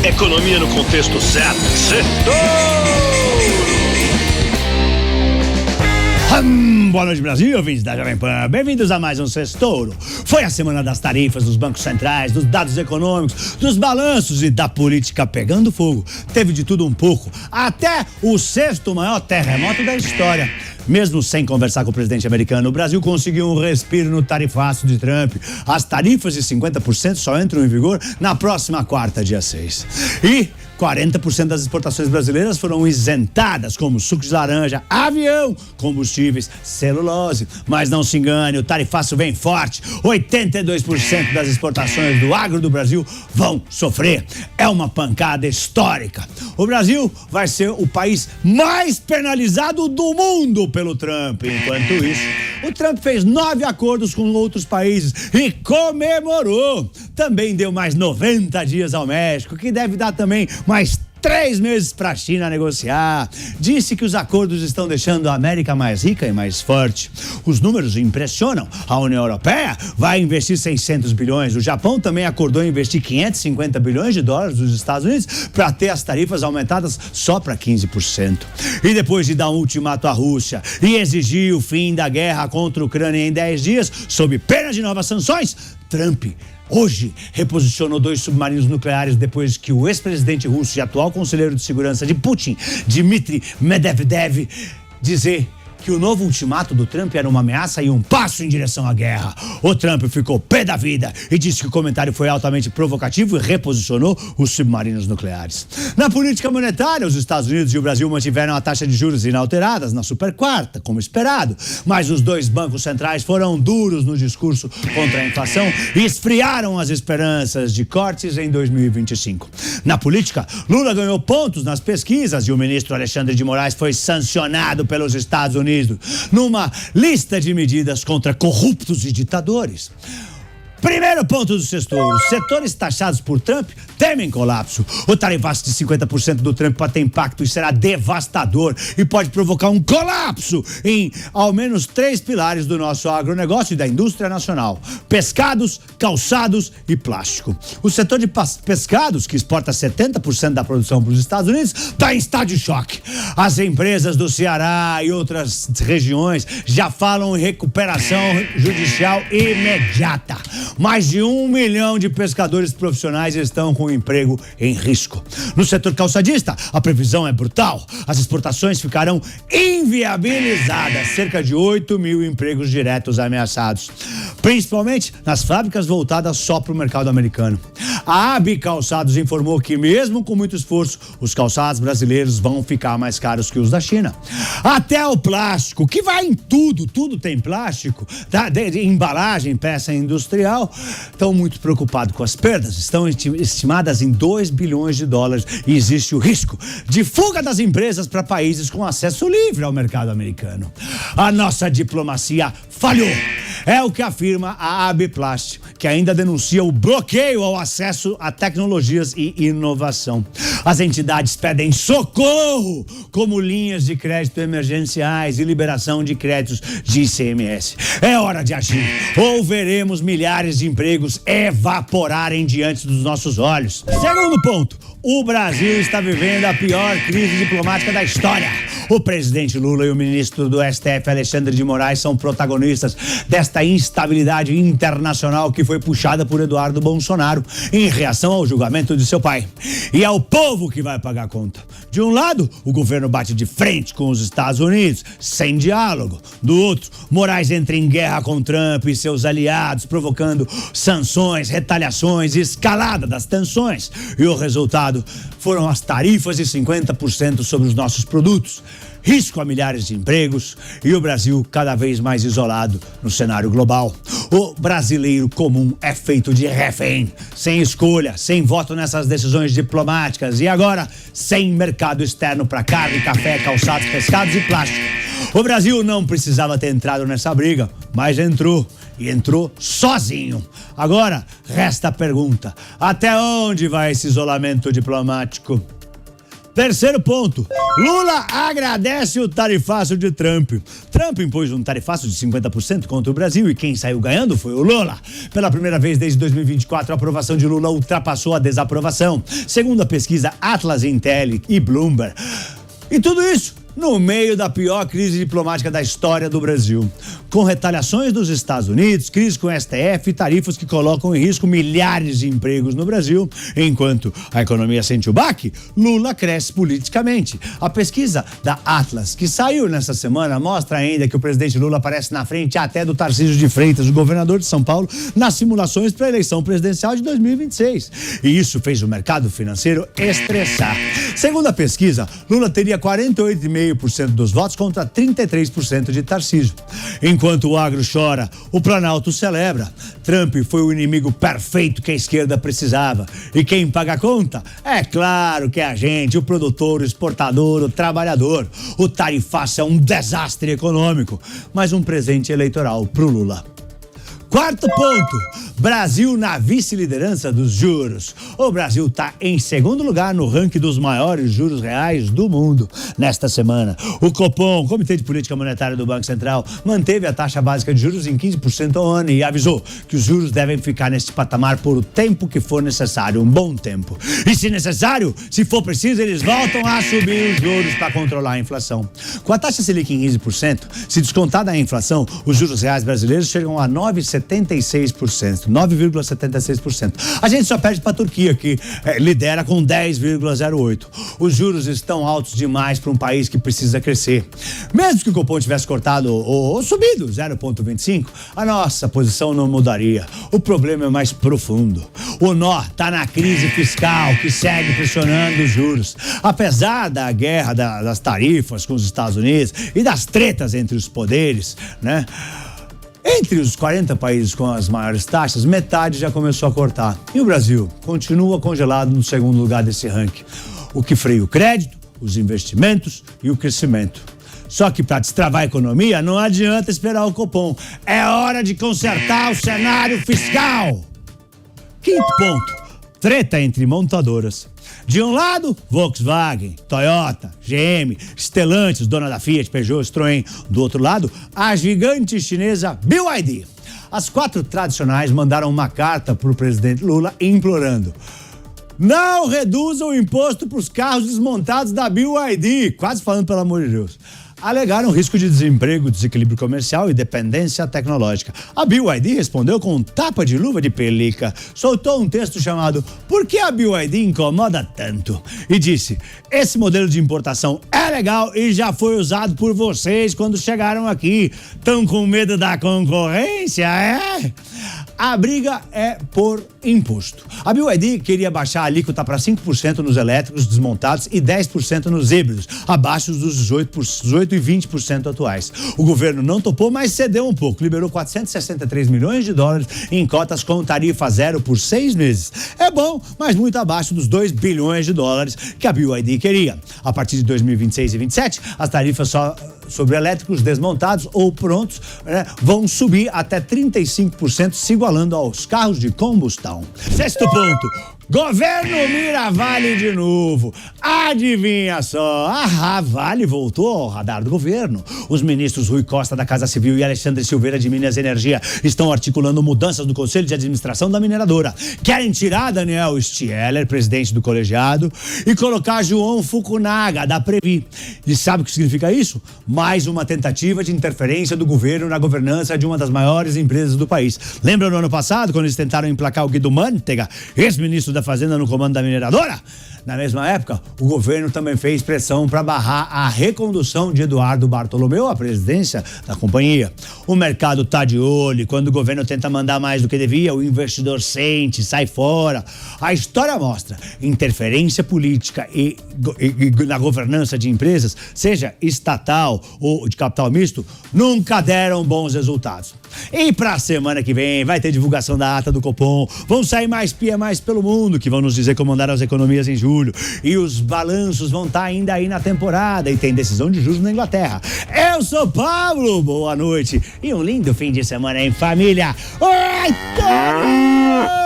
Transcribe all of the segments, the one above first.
Economia no contexto certo. Boa noite, Brasil, ouvintes da Jovem Pan. Bem-vindos a mais um Sextouro. Foi a semana das tarifas, dos bancos centrais, dos dados econômicos, dos balanços e da política pegando fogo. Teve de tudo um pouco. Até o sexto maior terremoto da história. Mesmo sem conversar com o presidente americano, o Brasil conseguiu um respiro no tarifaço de Trump. As tarifas de 50% só entram em vigor na próxima quarta, dia 6. E 40% das exportações brasileiras foram isentadas, como suco de laranja, avião, combustíveis, celulose. Mas não se engane, o tarifaço vem forte. 82% das exportações do agro do Brasil vão sofrer. É uma pancada histórica. O Brasil vai ser o país mais penalizado do mundo pelo Trump. Enquanto isso, o Trump fez 9 acordos com outros países e comemorou. Também deu mais 90 dias ao México, que deve dar também mais 3 meses para a China negociar. Disse que os acordos estão deixando a América mais rica e mais forte. Os números impressionam. A União Europeia vai investir 600 bilhões. O Japão também acordou investir 550 bilhões de dólares dos Estados Unidos para ter as tarifas aumentadas só para 15%. E depois de dar um ultimato à Rússia e exigir o fim da guerra contra a Ucrânia em 10 dias, sob pena de novas sanções, Trump hoje reposicionou 2 submarinos nucleares depois que o ex-presidente russo e atual conselheiro de segurança de Putin, Dmitry Medvedev, dizer que o novo ultimato do Trump era uma ameaça e um passo em direção à guerra. O Trump ficou pé da vida e disse que o comentário foi altamente provocativo e reposicionou os submarinos nucleares. Na política monetária, os Estados Unidos e o Brasil mantiveram a taxa de juros inalteradas na super quarta, como esperado. Mas os 2 bancos centrais foram duros no discurso contra a inflação e esfriaram as esperanças de cortes em 2025. Na política, Lula ganhou pontos nas pesquisas e o ministro Alexandre de Moraes foi sancionado pelos Estados Unidos numa lista de medidas contra corruptos e ditadores. Primeiro ponto do Sextouro: os setores taxados por Trump temem colapso. O tarifaço de 50% do Trump pode ter impacto e será devastador e pode provocar um colapso em ao menos 3 pilares do nosso agronegócio e da indústria nacional: pescados, calçados e plástico. O setor de pescados, que exporta 70% da produção para os Estados Unidos, está em estado de choque. As empresas do Ceará e outras regiões já falam em recuperação judicial imediata. Mais de 1 milhão de pescadores profissionais estão com o emprego em risco. No setor calçadista, a previsão é brutal. As exportações ficarão inviabilizadas. Cerca de 8 mil empregos diretos ameaçados. Principalmente nas fábricas voltadas só para o mercado americano. A AB Calçados informou que, mesmo com muito esforço, os calçados brasileiros vão ficar mais caros que os da China. Até o plástico, que vai em tudo tem plástico, tá? De embalagem, peça industrial, estão muito preocupados com as perdas. Estão estimadas em 2 bilhões de dólares e existe o risco de fuga das empresas para países com acesso livre ao mercado americano. A nossa diplomacia falhou. É o que afirma a AB Plast, que ainda denuncia o bloqueio ao acesso a tecnologias e inovação. As entidades pedem socorro, como linhas de crédito emergenciais e liberação de créditos de ICMS. É hora de agir, ou veremos milhares de empregos evaporarem diante dos nossos olhos. Segundo ponto: o Brasil está vivendo a pior crise diplomática da história. O presidente Lula e o ministro do STF, Alexandre de Moraes, são protagonistas desta instabilidade internacional que foi puxada por Eduardo Bolsonaro em reação ao julgamento de seu pai. E é o povo que vai pagar a conta. De um lado, o governo bate de frente com os Estados Unidos, sem diálogo. Do outro, Moraes entra em guerra com Trump e seus aliados, provocando sanções, retaliações e escalada das tensões. E o resultado foram as tarifas de 50% sobre os nossos produtos. Risco a milhares de empregos e o Brasil cada vez mais isolado no cenário global. O brasileiro comum é feito de refém, sem escolha, sem voto nessas decisões diplomáticas e agora sem mercado externo para carne, café, calçados, pescados e plástico. O Brasil não precisava ter entrado nessa briga, mas entrou. E entrou sozinho. Agora, resta a pergunta: até onde vai esse isolamento diplomático? Terceiro ponto, Lula agradece o tarifaço de Trump. Trump impôs um tarifaço de 50% contra o Brasil e quem saiu ganhando foi o Lula. Pela primeira vez desde 2024, a aprovação de Lula ultrapassou a desaprovação, segundo a pesquisa Atlas Intel e Bloomberg. E tudo isso no meio da pior crise diplomática da história do Brasil. Com retaliações dos Estados Unidos, crise com o STF e tarifas que colocam em risco milhares de empregos no Brasil, enquanto a economia sente o baque, Lula cresce politicamente. A pesquisa da Atlas, que saiu nessa semana, mostra ainda que o presidente Lula aparece na frente até do Tarcísio de Freitas, o governador de São Paulo, nas simulações para a eleição presidencial de 2026. E isso fez o mercado financeiro estressar. Segundo a pesquisa, Lula teria 48,5% dos votos contra 33% de Tarcísio. Enquanto o agro chora, o Planalto celebra. Trump foi o inimigo perfeito que a esquerda precisava. E quem paga a conta? É claro que é a gente, o produtor, o exportador, o trabalhador. O tarifaço é um desastre econômico, mas um presente eleitoral pro Lula. Quarto ponto, Brasil na vice-liderança dos juros. O Brasil está em segundo lugar no ranking dos maiores juros reais do mundo. Nesta semana, o Copom, Comitê de Política Monetária do Banco Central, manteve a taxa básica de juros em 15% ao ano e avisou que os juros devem ficar neste patamar por o tempo que for necessário, um bom tempo. E se necessário, se for preciso, eles voltam a subir os juros para controlar a inflação. Com a taxa Selic em 15%, se descontada a inflação, os juros reais brasileiros chegam a 9,76%. A gente só perde para a Turquia, que lidera com 10,08%. Os juros estão altos demais para um país que precisa crescer. Mesmo que o Copom tivesse cortado ou subido 0,25%, a nossa posição não mudaria. O problema é mais profundo. O nó está na crise fiscal que segue pressionando os juros. Apesar da guerra das tarifas com os Estados Unidos e das tretas entre os poderes, né? Entre os 40 países com as maiores taxas, metade já começou a cortar. E o Brasil continua congelado no segundo lugar desse ranking, o que freia o crédito, os investimentos e o crescimento. Só que para destravar a economia não adianta esperar o Copom. É hora de consertar o cenário fiscal. Quinto ponto, treta entre montadoras. De um lado, Volkswagen, Toyota, GM, Stellantis, dona da Fiat, Peugeot, Citroën. Do outro lado, a gigante chinesa BYD. As quatro tradicionais mandaram uma carta para o presidente Lula implorando: não reduza o imposto para os carros desmontados da BYD. Quase falando pelo amor de Deus. Alegaram risco de desemprego, desequilíbrio comercial e dependência tecnológica. A BYD respondeu com um tapa de luva de pelica. Soltou um texto chamado "Por que a BYD incomoda tanto?" e disse: esse modelo de importação é legal e já foi usado por vocês quando chegaram aqui. Tão com medo da concorrência, é? A briga é por imposto. A BYD queria baixar a alíquota para 5% nos elétricos desmontados e 10% nos híbridos, abaixo dos 18% e 20% atuais. O governo não topou, mas cedeu um pouco. Liberou 463 milhões de dólares em cotas com tarifa zero por 6 meses. É bom, mas muito abaixo dos 2 bilhões de dólares que a BYD queria. A partir de 2026 e 2027, as tarifas só sobre elétricos desmontados ou prontos, né, vão subir até 35%, se igualando aos carros de combustão. Sexto ponto. Governo mira Vale de novo. Adivinha só, a Vale voltou ao radar do governo. Os ministros Rui Costa da Casa Civil e Alexandre Silveira de Minas e Energia estão articulando mudanças no Conselho de Administração da mineradora. Querem tirar Daniel Stieler, presidente do colegiado, e colocar João Fukunaga, da Previ. E sabe o que significa isso? Mais uma tentativa de interferência do governo na governança de uma das maiores empresas do país. Lembra no ano passado, quando eles tentaram emplacar o Guido Mantega, ex-ministro da Fazenda no comando da mineradora? Na mesma época, o governo também fez pressão para barrar a recondução de Eduardo Bartolomeu à presidência da companhia. O mercado tá de olho e quando o governo tenta mandar mais do que devia, o investidor sente, sai fora. A história mostra interferência política e na governança de empresas, seja estatal ou de capital misto, nunca deram bons resultados. E para a semana que vem vai ter divulgação da ata do Copom, vão sair mais PMIs pelo mundo que vão nos dizer como andaram as economias em julho e os balanços vão estar ainda aí na temporada e tem decisão de juros na Inglaterra. Eu sou Pablo, boa noite e um lindo fim de semana em família. Oi, Torinho!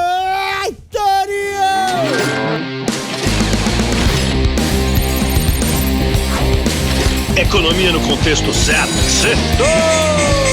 Economia no contexto certo. Sextou!